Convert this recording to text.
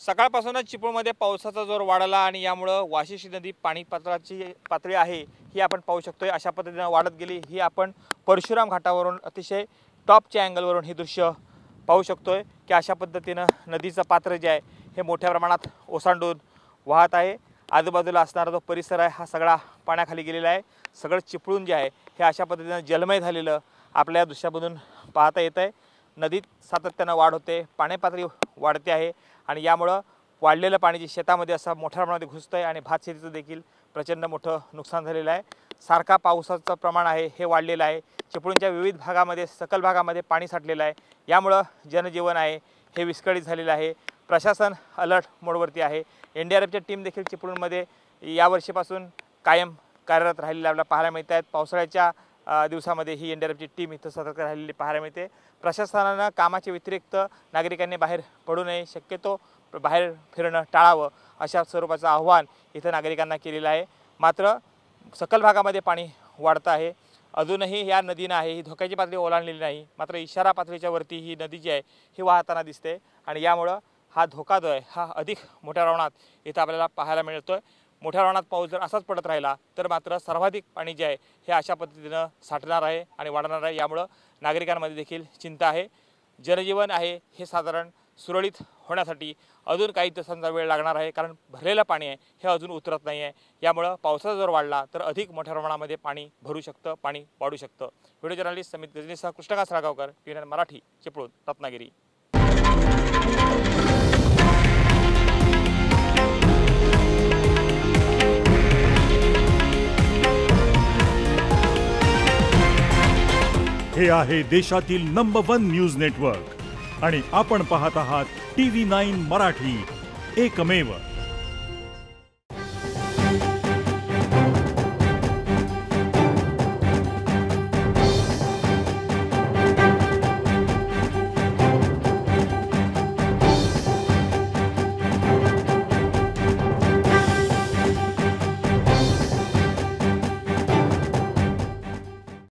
सकाळपासूनच चिपळूणमध्ये पावसाचा जोर वाढला आणि यामुळे वाशिष्ठी नदी पाणीपात्राची पातळी आहे ही आपण पाहू शकतोय। अशा पद्धतीने वाढत गेली ही आपण परशुराम घाटावरून अतिशय टॉपच्या अँगलवरून हे दृश्य पाहू शकतोय की अशा पद्धतीने नदीचं पात्र जे आहे हे मोठ्या प्रमाणात ओसांडून वाहत आहे। आजूबाजूला असणारा जो परिसर आहे हा सगळा पाण्याखाली गेलेला आहे। सगळं चिपळूण जे आहे हे अशा पद्धतीने जलमय झालेलं आपल्या दृश्यामधून पाहता येत आहे। नदीत सातत्याने वाढ होते, पाणी पातळी वाढते आहे आणि यामुळे वाढलेलं पाणी जे शेतामध्ये असा मोठ्या प्रमाणात घुसतंय आणि भात शेतीचं देखील प्रचंड मोठं नुकसान झालेलं आहे। सारखा पावसाचं प्रमाण आहे हे वाढलेलं आहे। चिपळूणच्या विविध भागामध्ये सखल भागामध्ये पाणी साठलेलं आहे। यामुळे जनजीवन आहे हे विस्कळीत झालेलं आहे। प्रशासन अलर्ट मोडवरती आहे। एनडीआरएफची टीम देखील चिपळूणमध्ये यावर्षीपासून कायम कार्यरत राहिलेली आपल्याला पाहायला मिळते आहेत। पावसाळ्याच्या दिवसामध्ये ही एनडीआरएफची टीम इथं सतर्क राहिलेली पाहायला मिळते। प्रशासनाने कामाच्या व्यतिरिक्त नागरिकांनी बाहेर पडू नये, शक्यतो बाहेर फिरणं टाळावं अशा स्वरूपाचं आव्हान इथं नागरिकांना केलेलं आहे। मात्र सखल भागामध्ये पाणी वाढतं आहे। अजूनही या नदीनं आहे ही धोक्याची पातळी ओलांडलेली नाही, मात्र इशारा पातळीच्या वरती ही नदी जी आहे ही वाहताना दिसते आणि यामुळे हा धोका जो आहे हा अधिक मोठ्या प्रमाणात इथं आपल्याला पाहायला मिळतोय। मोठ्या प्रमाणात पाऊस जर असाच पडत राहिला तर मात्र सर्वाधिक पाणी जे आहे हे अशा पद्धतीनं साठणार आहे आणि वाढणार आहे। यामुळे नागरिकांमध्ये देखील चिंता आहे। जनजीवन आहे हे साधारण सुरळीत होण्यासाठी अजून काही तासांचा वेळ लागणार आहे, कारण भरलेलं पाणी आहे हे अजून उतरत नाही आहे। यामुळे पावसाचा जर वाढला तर अधिक मोठ्या प्रमाणामध्ये पाणी भरू शकतं, पाणी वाढू शकतं। व्हिडिओ जर्नलिस्ट समित गजनीसह कृष्णकांत साळगावकर, PNN मराठी, चिपळूण, रत्नागिरी। हे आहे देशातील नंबर 1 न्यूज नेटवर्क आणि आपण पाहत आहात TV9 मराठी, एकमेव।